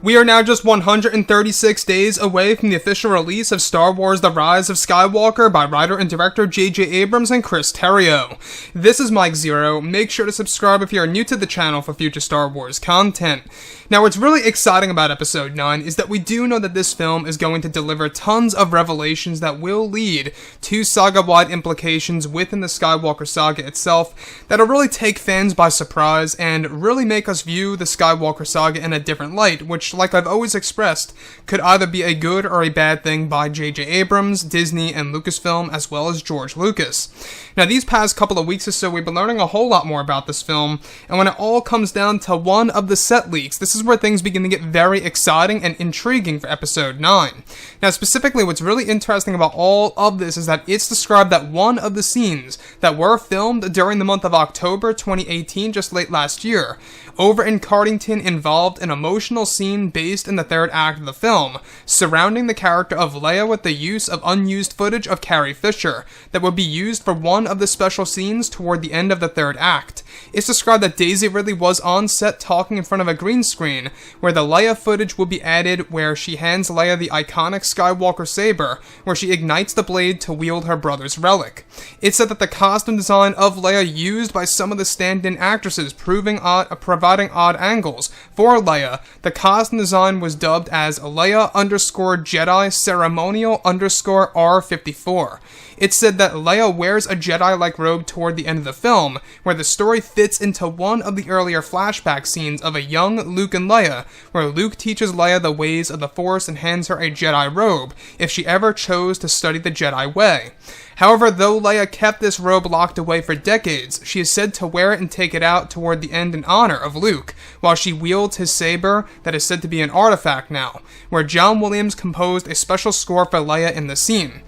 We are now just 136 days away from the official release of Star Wars The Rise of Skywalker by writer and director J.J. Abrams and Chris Terrio. This is Mike Zero. Make sure to subscribe if you are new to the channel for future Star Wars content. Now, what's really exciting about Episode 9 is that we do know that this film is going to deliver tons of revelations that will lead to saga-wide implications within the Skywalker saga itself that'll really take fans by surprise and really make us view the Skywalker saga in a different light, which, like I've always expressed, could either be a good or a bad thing by J.J. Abrams, Disney, and Lucasfilm, as well as George Lucas. Now, these past couple of weeks or so, we've been learning a whole lot more about this film, and when it all comes down to one of the set leaks, this is where things begin to get very exciting and intriguing for Episode 9. Now, specifically, what's really interesting about all of this is that it's described that one of the scenes that were filmed during the month of October 2018, just late last year, over in Cardington, involved an emotional scene based in the third act of the film, surrounding the character of Leia with the use of unused footage of Carrie Fisher that would be used for one of the special scenes toward the end of the third act. It's described that Daisy Ridley was on set talking in front of a green screen, where the Leia footage will be added where she hands Leia the iconic Skywalker saber, where she ignites the blade to wield her brother's relic. It said that the costume design of Leia used by some of the stand-in actresses providing odd angles for Leia. The costume design was dubbed as Leia_Jedi Ceremonial _R54. It said that Leia wears a Jedi-like robe toward the end of the film, where the story fits into one of the earlier flashback scenes of a young Luke and Leia, where Luke teaches Leia the ways of the Force and hands her a Jedi robe, if she ever chose to study the Jedi way. However, though Leia kept this robe locked away for decades, she is said to wear it and take it out toward the end in honor of Luke, while she wields his saber that is said to be an artifact now, where John Williams composed a special score for Leia in the scene.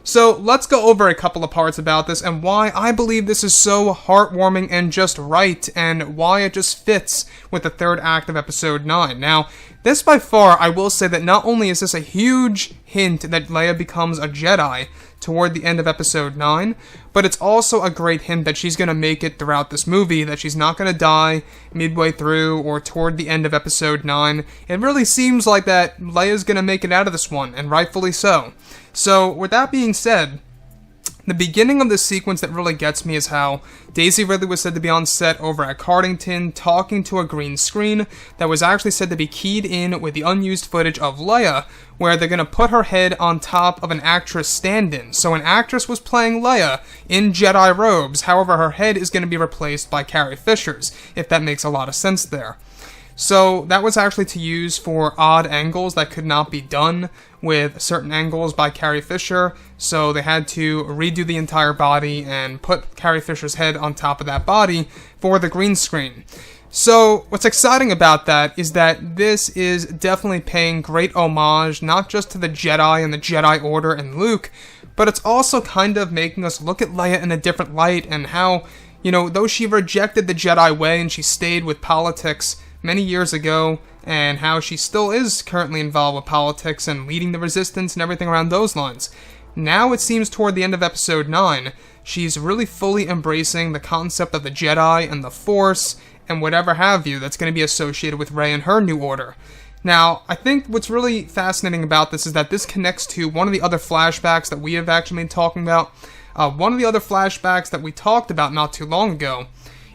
So let's go over a couple of parts about this and why I believe this is so heartwarming and just right, and why it just fits with the third act of Episode 9. Now, this by far, I will say that not only is this a huge hint that Leia becomes a Jedi toward the end of Episode 9, but it's also a great hint that she's going to make it throughout this movie, that she's not going to die midway through or toward the end of Episode 9. It really seems like that Leia's going to make it out of this one, and rightfully so. So, with that being said, the beginning of this sequence that really gets me is how Daisy Ridley was said to be on set over at Cardington talking to a green screen that was actually said to be keyed in with the unused footage of Leia, where they're going to put her head on top of an actress stand-in. So an actress was playing Leia in Jedi robes, however her head is going to be replaced by Carrie Fisher's, if that makes a lot of sense there. So that was actually to use for odd angles that could not be done with certain angles by Carrie Fisher, so they had to redo the entire body and put Carrie Fisher's head on top of that body for the green screen. So what's exciting about that is that this is definitely paying great homage not just to the Jedi and the Jedi Order and Luke, but it's also kind of making us look at Leia in a different light, and how, you know, though she rejected the Jedi way and she stayed with politics many years ago, and how she still is currently involved with politics and leading the resistance and everything around those lines. Now it seems toward the end of Episode 9, she's really fully embracing the concept of the Jedi and the Force and whatever have you that's going to be associated with Rey and her new order. Now, I think what's really fascinating about this is that this connects to one of the other flashbacks that we have actually been talking about. One of the other flashbacks that we talked about not too long ago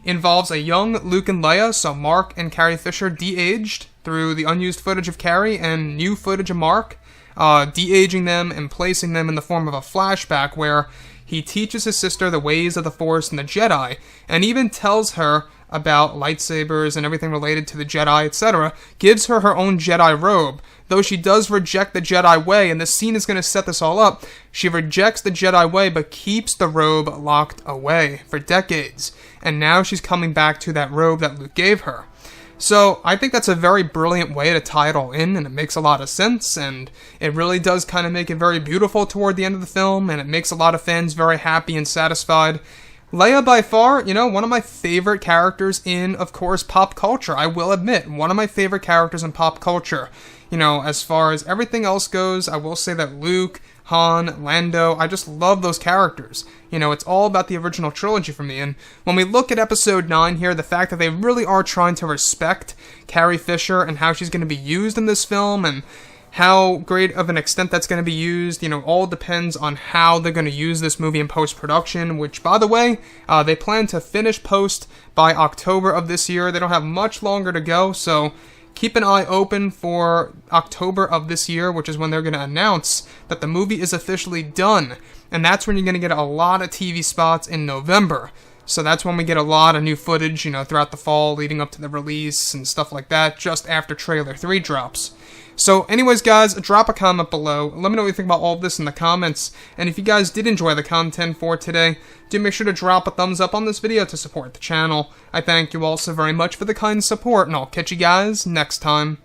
involves a young Luke and Leia, so Mark and Carrie Fisher de-aged through the unused footage of Carrie and new footage of Mark, de-aging them and placing them in the form of a flashback where he teaches his sister the ways of the Force and the Jedi, and even tells her about lightsabers and everything related to the Jedi, etc., gives her her own Jedi robe. Though she does reject the Jedi way, and the scene is going to set this all up, she rejects the Jedi way but keeps the robe locked away for decades. And now she's coming back to that robe that Luke gave her. So I think that's a very brilliant way to tie it all in, and it makes a lot of sense, and it really does kind of make it very beautiful toward the end of the film, and it makes a lot of fans very happy and satisfied. Leia, by far, you know, one of my favorite characters in, of course, pop culture. I will admit, one of my favorite characters in pop culture. You know, as far as everything else goes, I will say that Luke, Han, Lando. I just love those characters. You know, it's all about the original trilogy for me, and when we look at episode 9 here, the fact that they really are trying to respect Carrie Fisher and how she's going to be used in this film, and how great of an extent that's going to be used, you know, all depends on how they're going to use this movie in post-production, which, by the way, they plan to finish post by October of this year. They don't have much longer to go, so keep an eye open for October of this year, which is when they're going to announce that the movie is officially done, and that's when you're going to get a lot of TV spots in November. So that's when we get a lot of new footage, you know, throughout the fall leading up to the release and stuff like that, just after Trailer 3 drops. So anyways, guys, drop a comment below. Let me know what you think about all of this in the comments. And if you guys did enjoy the content for today, do make sure to drop a thumbs up on this video to support the channel. I thank you all so very much for the kind support, and I'll catch you guys next time.